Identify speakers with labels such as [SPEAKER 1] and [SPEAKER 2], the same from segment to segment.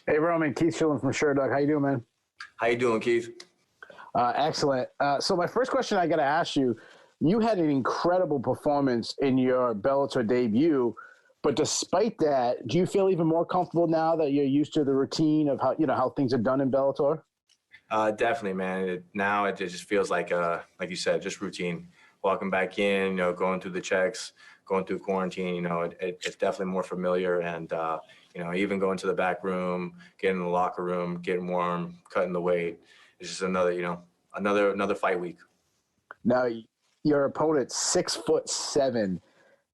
[SPEAKER 1] Hey, Roman, Keith Schilling from Sherdog. How you doing, man?
[SPEAKER 2] How you doing, Keith?
[SPEAKER 1] Excellent. So my first question I got to ask you, you had an incredible performance in your Bellator debut, but despite that, do you feel even more comfortable now that you're used to the routine of how things are done in Bellator?
[SPEAKER 2] Definitely, man. Now it just feels like you said, just routine. Walking back in, going through the checks, going through quarantine, it's definitely more familiar. And, even going to the back room, getting in the locker room, getting warm, cutting the weight. It's just another fight week.
[SPEAKER 1] Now, your opponent's 6'7".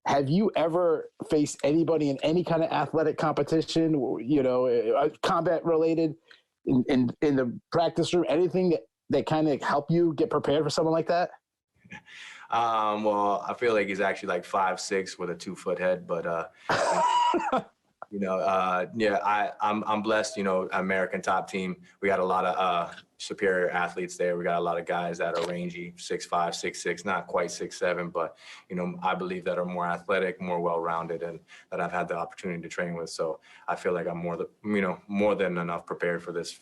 [SPEAKER 1] Have you ever faced anybody in any kind of athletic competition, combat related in the practice room, anything that kind of help you get prepared for someone like that?
[SPEAKER 2] Well, I feel like he's actually like 5'6" with a 2-foot head, but I'm blessed. American top team. We got a lot of superior athletes there. We got a lot of guys that are rangy, 6'5", 6'6", not quite 6'7", but I believe that are more athletic, more well-rounded, and that I've had the opportunity to train with. So I feel like I'm more than enough prepared for this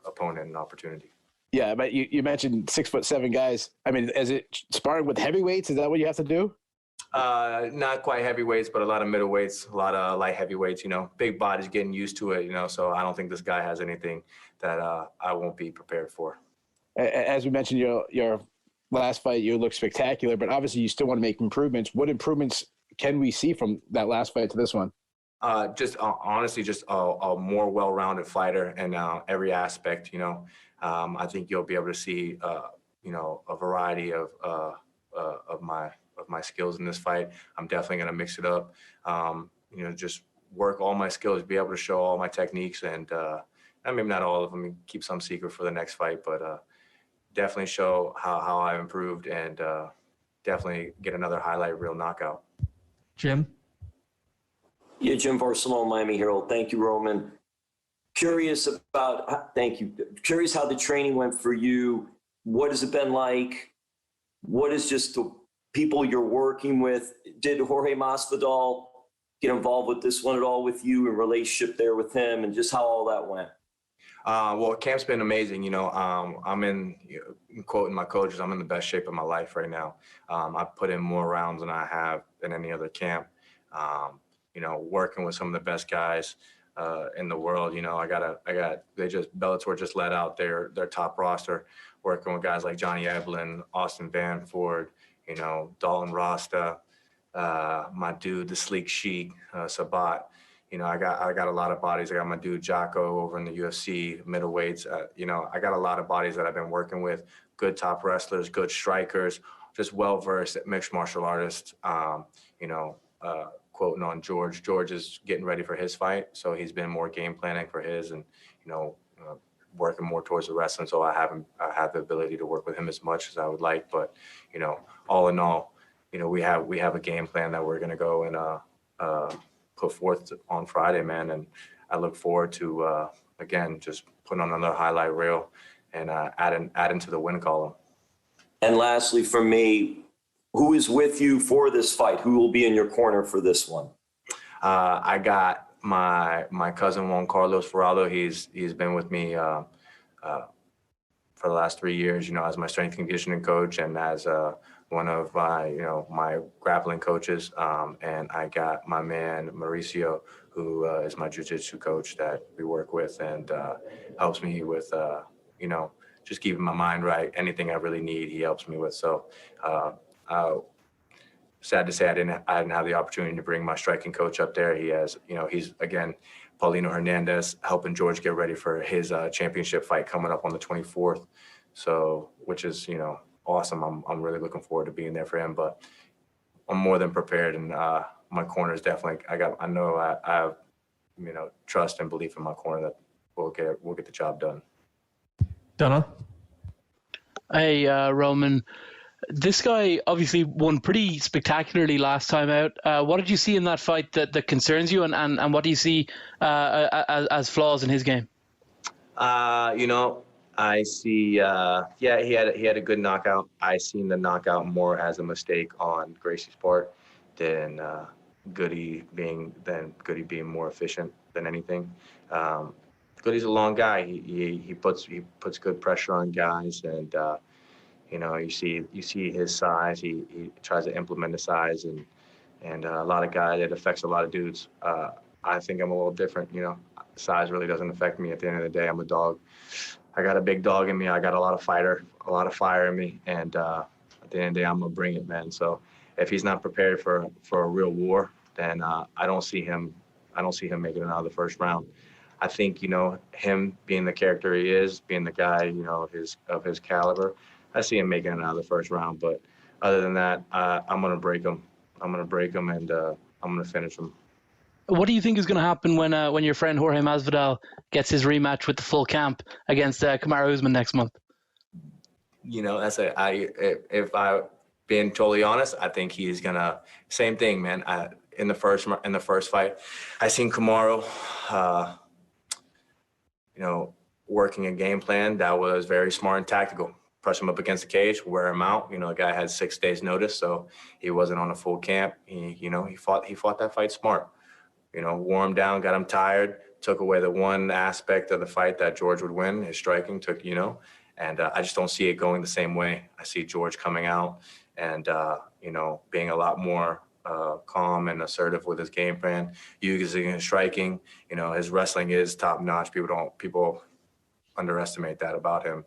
[SPEAKER 2] opponent and opportunity.
[SPEAKER 1] Yeah, but you mentioned 6'7" guys. I mean, is it sparring with heavyweights? Is that what you have to do?
[SPEAKER 2] Not quite heavyweights, but a lot of middleweights, a lot of light heavyweights, big bodies getting used to it, so I don't think this guy has anything that I won't be prepared for.
[SPEAKER 1] As we mentioned, your last fight, you look spectacular, but obviously you still want to make improvements. What improvements can we see from that last fight to this one?
[SPEAKER 2] Honestly, just a more well-rounded fighter in every aspect, I think you'll be able to see, a variety of my skills in this fight. I'm definitely going to mix it up, just work all my skills, be able to show all my techniques, and maybe not all of them, keep some secret for the next fight, but definitely show how I've improved, and definitely get another highlight reel knockout.
[SPEAKER 3] Jim?
[SPEAKER 4] Yeah, Jim Barcelona, Miami Herald. Thank you, Roman. Thank you. Curious how the training went for you. What has it been like? What is just the people you're working with? Did Jorge Masvidal get involved with this one at all with you, in relationship there with him, and just how all that went?
[SPEAKER 2] Well, camp's been amazing. I'm in, quoting my coaches, I'm in the best shape of my life right now. I've put in more rounds than I have in any other camp. Working with some of the best guys in the world. Bellator just let out their top roster, working with guys like Johnny Eblen, Austin Vanford, Dalton Rasta, my dude, the Sleek Sheik, Sabat. I got a lot of bodies. I got my dude Jocko over in the UFC middleweights. I got a lot of bodies that I've been working with. Good top wrestlers, good strikers, just well-versed mixed martial artists. Quoting on George. George is getting ready for his fight, so he's been more game planning for his, and working more towards the wrestling. So I haven't had the ability to work with him as much as I would like. But all in all, we have a game plan that we're going to go and put forth on Friday, man. And I look forward to again just putting on another highlight reel and adding to the win column.
[SPEAKER 4] And lastly, for me, who is with you for this fight? Who will be in your corner for this one?
[SPEAKER 2] I got my cousin Juan Carlos Faraldo. He's been with me for the last 3 years, as my strength and conditioning coach, and as one of my grappling coaches. And I got my man Mauricio, who is my jiu-jitsu coach that we work with, and helps me with just keeping my mind right. Anything I really need, he helps me with. So. Sad to say I didn't have the opportunity to bring my striking coach up there. He has, he's again, Paulino Hernandez, helping George get ready for his championship fight coming up on the 24th. So, which is, awesome. I'm really looking forward to being there for him, but I'm more than prepared, and my corner is definitely, I know I have, trust and belief in my corner that we'll get the job done.
[SPEAKER 3] Donald?
[SPEAKER 5] Hey, Roman. This guy obviously won pretty spectacularly last time out. What did you see in that fight that concerns you, and what do you see as flaws in his game?
[SPEAKER 2] I see. He had a good knockout. I seen the knockout more as a mistake on Gracie's part than Gudde being more efficient than anything. Goody's a long guy. He puts good pressure on guys, and you see his size. He tries to implement his size, and a lot of guys, it affects a lot of dudes. I think I'm a little different. Size really doesn't affect me. At the end of the day, I'm a dog. I got a big dog in me. I got a lot of fire in me, and at the end of the day, I'm gonna bring it, man. So if he's not prepared for a real war, then I don't see him making it out of the first round. I think him being the character he is, being the guy of his caliber, I see him making it out of the first round. But other than that, I'm gonna break him. I'm gonna break him, and I'm gonna finish him.
[SPEAKER 5] What do you think is going to happen when your friend Jorge Masvidal gets his rematch with the full camp against Kamaru Usman next month?
[SPEAKER 2] If I being totally honest, I think he's gonna same thing, man. In the first fight, I seen Kamaru, working a game plan that was very smart and tactical. Press him up against the cage, wear him out. The guy had 6 days notice, so he wasn't on a full camp. He fought that fight smart. Wore him down, got him tired, took away the one aspect of the fight that George would win, his striking and I just don't see it going the same way. I see George coming out and, being a lot more calm and assertive with his game plan, using his striking. His wrestling is top notch. People underestimate that about him.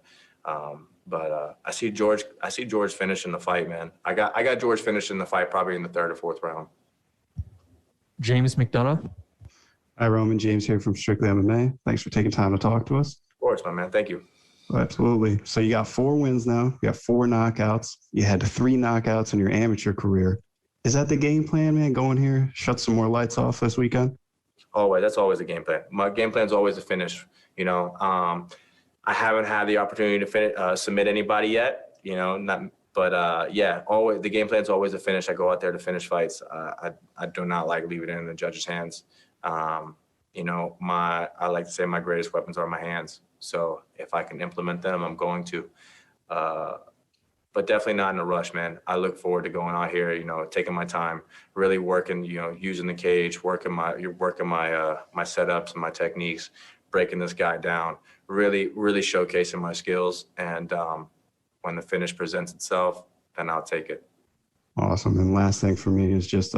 [SPEAKER 2] But I see George finishing the fight, man. I got George finishing the fight probably in the 3rd or 4th round.
[SPEAKER 3] James McDonough.
[SPEAKER 6] Hi, Roman. James here from Strictly MMA. Thanks for taking time to talk to us.
[SPEAKER 2] Of course, my man. Thank you.
[SPEAKER 6] Absolutely. So you got 4 wins now. You got 4 knockouts. You had 3 knockouts in your amateur career. Is that the game plan, man? Go in here, shut some more lights off this weekend?
[SPEAKER 2] Always. That's always the game plan. My game plan is always to finish. I haven't had the opportunity to submit anybody yet. Always the game plan is always to finish. I go out there to finish fights. I do not like leaving it in the judge's hands. I like to say my greatest weapons are my hands. So if I can implement them, I'm going to. But definitely not in a rush, man. I look forward to going out here, taking my time, really working, using the cage, working my setups and my techniques, breaking this guy down, really showcasing my skills. And when the finish presents itself, then I'll take it.
[SPEAKER 6] Awesome. And last thing for me is just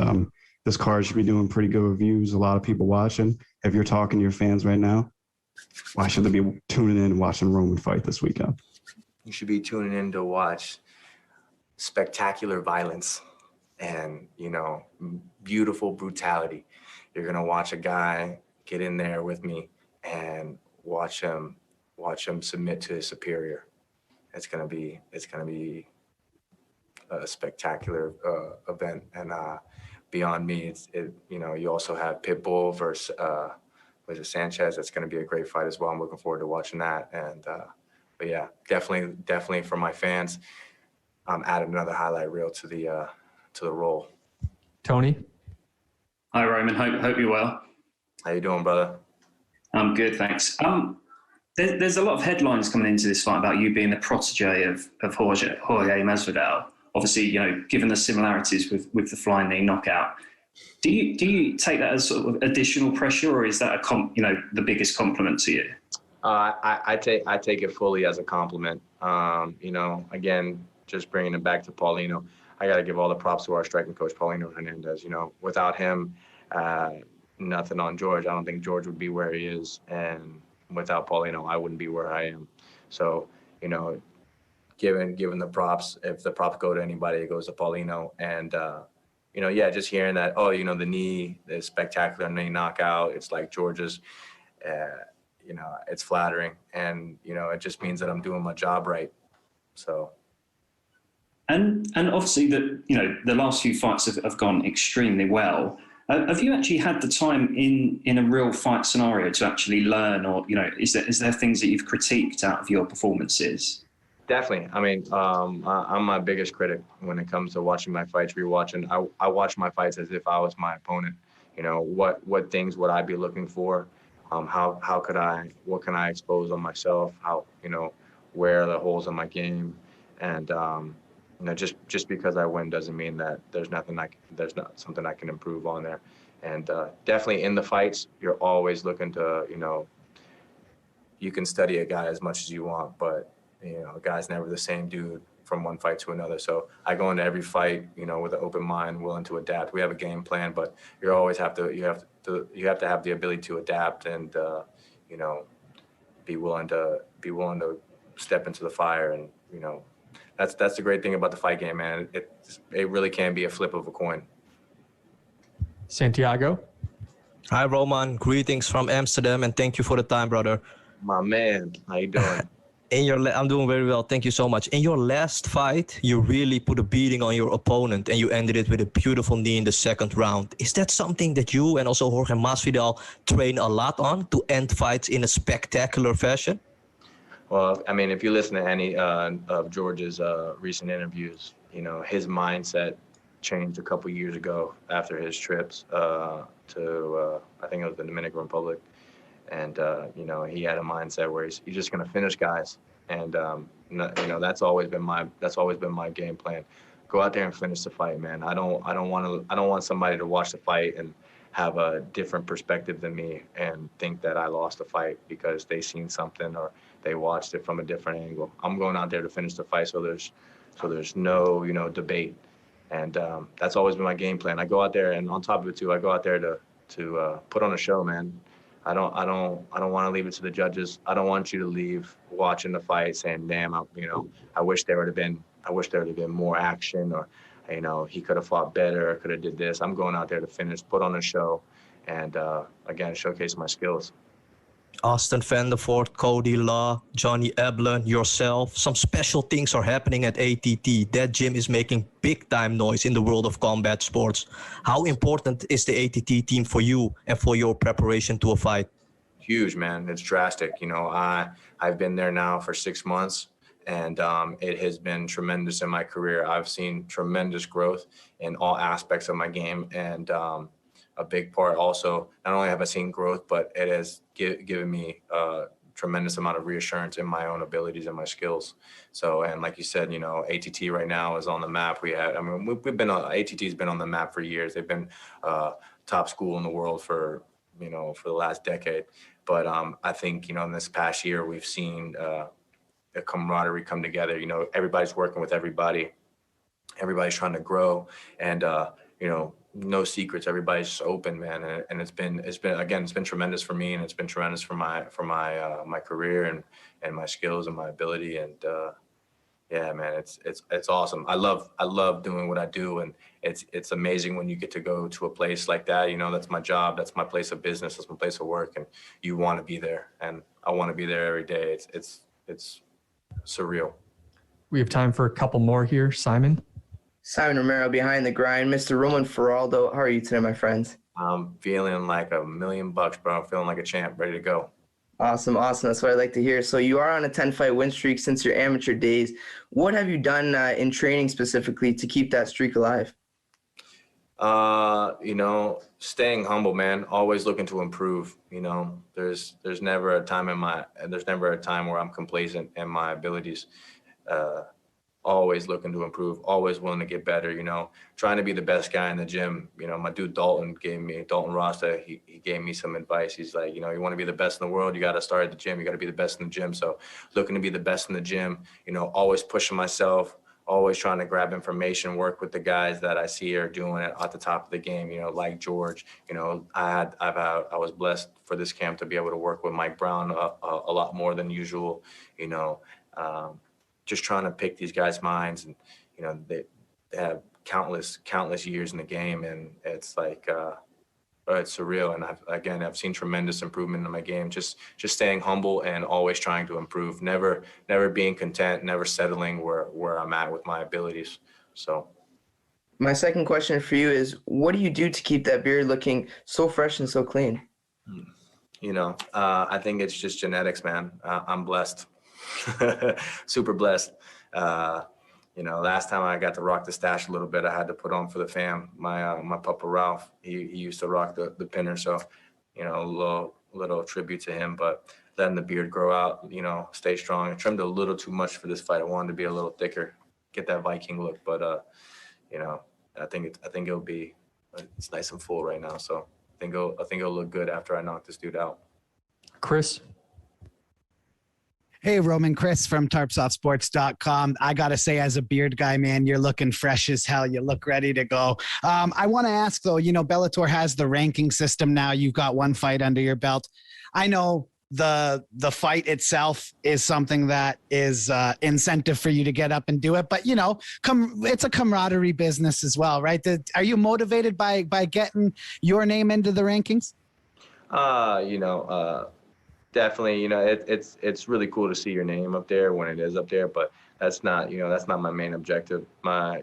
[SPEAKER 6] this card should be doing pretty good reviews. A lot of people watching. If you're talking to your fans right now, why should they be tuning in and watching Roman fight this weekend?
[SPEAKER 2] You should be tuning in to watch spectacular violence and, beautiful brutality. You're going to watch a guy get in there with me and watch him submit to his superior. It's going to be a spectacular event. And beyond me, you also have Pitbull versus Sanchez. That's going to be a great fight as well. I'm looking forward to watching that. And but yeah, definitely for my fans, I'm adding another highlight reel to the roll.
[SPEAKER 3] Tony.
[SPEAKER 7] Hi, Roman. Hope you're well.
[SPEAKER 2] How you doing, brother?
[SPEAKER 7] I'm good, thanks. There's a lot of headlines coming into this fight about you being the protege of Jorge Masvidal. Obviously, given the similarities with the flying knee knockout, do you take that as sort of additional pressure, or is that the biggest compliment to you?
[SPEAKER 2] I take it fully as a compliment. Again, just bringing it back to Paulino, I got to give all the props to our striking coach, Paulino Hernandez. Without him, nothing on George. I don't think George would be where he is, and without Paulino, I wouldn't be where I am. So, given the props, if the props go to anybody, it goes to Paulino. And just hearing that, the spectacular knee knockout, it's like George's. It's flattering, and it just means that I'm doing my job right. So.
[SPEAKER 7] And obviously the last few fights have gone extremely well. Have you actually had the time in a real fight scenario to actually learn, or is there things that you've critiqued out of your performances?
[SPEAKER 2] Definitely. I mean, I'm my biggest critic when it comes to watching my fights, rewatching. I watch my fights as if I was my opponent. What things would I be looking for? What can I expose on myself? Where are the holes in my game? And just because I win doesn't mean that there's not something I can improve on there. And definitely in the fights, you're always looking to, you can study a guy as much as you want, but a guy's never the same dude from one fight to another. So I go into every fight, with an open mind, willing to adapt. We have a game plan, but you have to have the ability to adapt and be willing to step into the fire. And that's the great thing about the fight game, man. It really can be a flip of a coin.
[SPEAKER 3] Santiago.
[SPEAKER 8] Hi, Roman. Greetings from Amsterdam, and thank you for the time, brother.
[SPEAKER 2] My man, how you doing?
[SPEAKER 8] I'm doing very well. Thank you so much. In your last fight, you really put a beating on your opponent, and you ended it with a beautiful knee in the second round. Is that something that you and also Jorge Masvidal train a lot on, to end fights in a spectacular fashion?
[SPEAKER 2] Well, I mean, if you listen to any of George's recent interviews, his mindset changed a couple years ago after his trips to I think it was the Dominican Republic. And, he had a mindset where he's just going to finish guys. And, that's always been my game plan. Go out there and finish the fight, man. I don't want somebody to watch the fight and have a different perspective than me and think that I lost the fight because they seen something or they watched it from a different angle. I'm going out there to finish the fight. So there's no, debate. And, that's always been my game plan. I go out there, and on top of it too, I go out there to put on a show, man. I don't want to leave it to the judges. I don't want you to leave watching the fight saying, "Damn, I wish there would have been more action," or, he could have fought better, or could have did this. I'm going out there to finish, put on a show, and again, showcase my skills.
[SPEAKER 8] Austin Vandervoort, Cody Law, Johnny Eblen, yourself. Some special things are happening at ATT. That gym is making big time noise in the world of combat sports. How important is the ATT team for you and for your preparation to a fight?
[SPEAKER 2] Huge, man. It's drastic. I've been there now for 6 months, and it has been tremendous in my career. I've seen tremendous growth in all aspects of my game, and a big part also, not only have I seen growth, but it has given me a tremendous amount of reassurance in my own abilities and my skills. So, and like you said, ATT right now is on the map. ATT's been on the map for years. They've been top school in the world for the last decade. But I think, in this past year, we've seen the camaraderie come together. Everybody's working with everybody. Everybody's trying to grow, and no secrets. Everybody's just open, man, and it's been tremendous for me, and it's been tremendous for my career and my skills and my ability. And yeah, man, it's awesome. I love doing what I do, and it's amazing when you get to go to a place like that. That's my job, that's my place of business, that's my place of work, and you want to be there, and I want to be there every day. It's surreal.
[SPEAKER 3] We have time for a couple more here. Simon
[SPEAKER 9] Romero, Behind the Grind. Mr. Roman Faraldo, how are you today, my friends?
[SPEAKER 2] I'm feeling like $1 million, bro. I'm feeling like a champ, ready to go.
[SPEAKER 9] Awesome. That's what I like to hear. So you are on a 10-fight win streak since your amateur days. What have you done in training specifically to keep that streak alive?
[SPEAKER 2] Staying humble, man. Always looking to improve. There's never a time where I'm complacent in my abilities. Always looking to improve, always willing to get better, trying to be the best guy in the gym. My dude Dalton Rasta, he gave me some advice. He's like, you want to be the best in the world, you got to start at the gym. You got to be the best in the gym. So looking to be the best in the gym, always pushing myself, always trying to grab information, work with the guys that I see are doing it at the top of the game, like George. I was blessed for this camp to be able to work with Mike Brown a lot more than usual, just trying to pick these guys' minds, and they have countless years in the game, and it's like it's surreal. And I've seen tremendous improvement in my game. Just staying humble and always trying to improve. Never being content. Never settling where I'm at with my abilities. So,
[SPEAKER 9] my second question for you is, what do you do to keep that beard looking so fresh and so clean?
[SPEAKER 2] I think it's just genetics, man. I'm blessed. Super blessed. Last time I got to rock the stash a little bit, I had to put on for the fam. My papa Ralph, he used to rock the pinner, so a little tribute to him. But letting the beard grow out, stay strong. I trimmed a little too much for this fight. I wanted to be a little thicker. get that Viking look. But you know, I think it'll be it's nice and full right now. So I think it'll look good after I knock this dude out.
[SPEAKER 3] Chris?
[SPEAKER 10] Hey, Roman, Chris from Sports.com. I got to say, as a beard guy, man, you're looking fresh as hell. You look ready to go. I want to ask, though, you know, Bellator has the ranking system now. You've got one fight under your belt. I know the fight itself is something that is incentive for you to get up and do it. But, you know, it's a camaraderie business as well, right? Are you motivated by getting your name into the rankings?
[SPEAKER 2] You know, definitely, you know, it's really cool to see your name up there when it is up there, but that's not my main objective. My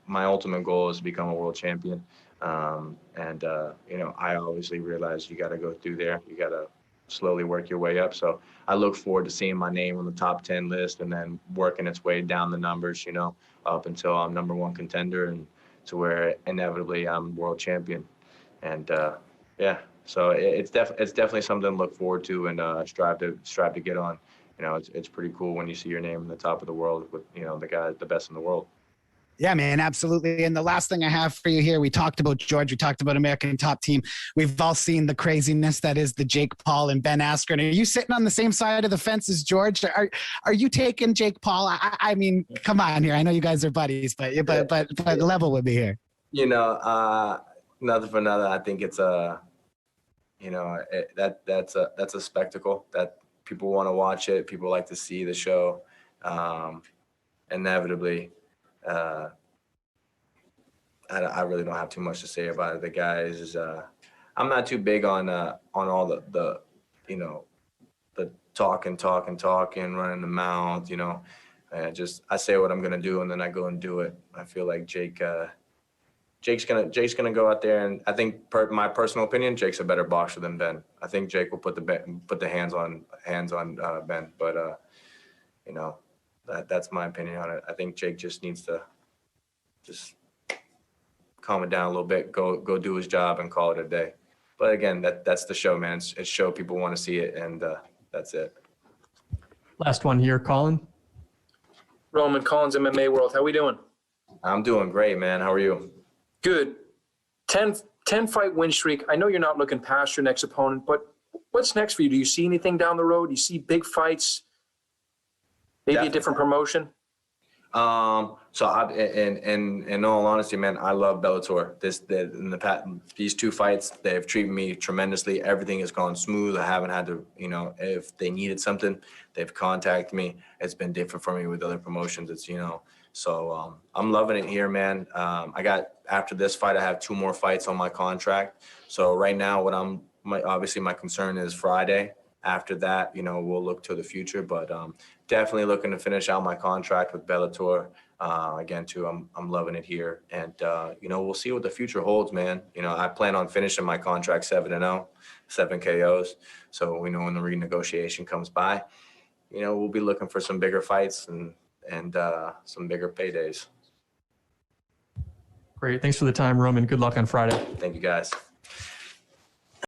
[SPEAKER 2] ultimate goal is to become a world champion. You know, I obviously realize you got to go through there. You got to slowly work your way up. So I look forward to seeing my name on the top 10 list and then working its way down the numbers, you know, up until I'm #1 contender and to where inevitably I'm world champion. And yeah. So it's definitely something to look forward to and strive to get on. You know, it's pretty cool when you see your name in the top of the world with, you know, the best in the world.
[SPEAKER 10] Yeah, man, absolutely. And the last thing I have for you here, we talked about George, we talked about American Top Team. We've all seen the craziness that is the Jake Paul and Ben Askren. Are you sitting on the same side of the fence as George? Are you taking Jake Paul? I mean, come on here. I know you guys are buddies, but level with me here.
[SPEAKER 2] You know, nothing for nothing. I think it's you know, that's a spectacle that people want to watch it. People like to see the show. Inevitably, I really don't have too much to say about it. The guys, I'm not too big on all the you know, the talking, running the mouth. You know, I say what I'm gonna do and then I go and do it. I feel like Jake's gonna go out there, and I think, my personal opinion, Jake's a better boxer than Ben. I think Jake will put the hands on Ben, but you know, that's my opinion on it. I think Jake just needs to calm it down a little bit, go do his job, and call it a day. But again, that's the show, man. It's show, people want to see it, and that's it.
[SPEAKER 3] Last one here, Colin.
[SPEAKER 11] Roman, Colin's MMA World. How we doing?
[SPEAKER 2] I'm doing great, man. How are you?
[SPEAKER 11] Good. 10 fight win streak. I know you're not looking past your next opponent, but what's next for you? Do you see anything down the road? Do you see big fights? Maybe definitely a different promotion?
[SPEAKER 2] So in all honesty, man, I love Bellator. These 2 fights, they've treated me tremendously. Everything has gone smooth. I haven't had to, you know, if they needed something, they've contacted me. It's been different for me with other promotions. It's, you know, so I'm loving it here, man. After this fight, I have 2 more fights on my contract. So right now, obviously my concern is Friday. After that, you know, we'll look to the future, but definitely looking to finish out my contract with Bellator. Again, too, I'm loving it here, and you know, we'll see what the future holds, man. You know, I plan on finishing my contract 7-0, 7 KOs. So we know when the renegotiation comes by, you know, we'll be looking for some bigger fights and some bigger paydays.
[SPEAKER 3] Great. Thanks for the time, Roman. Good luck on Friday.
[SPEAKER 2] Thank you, guys.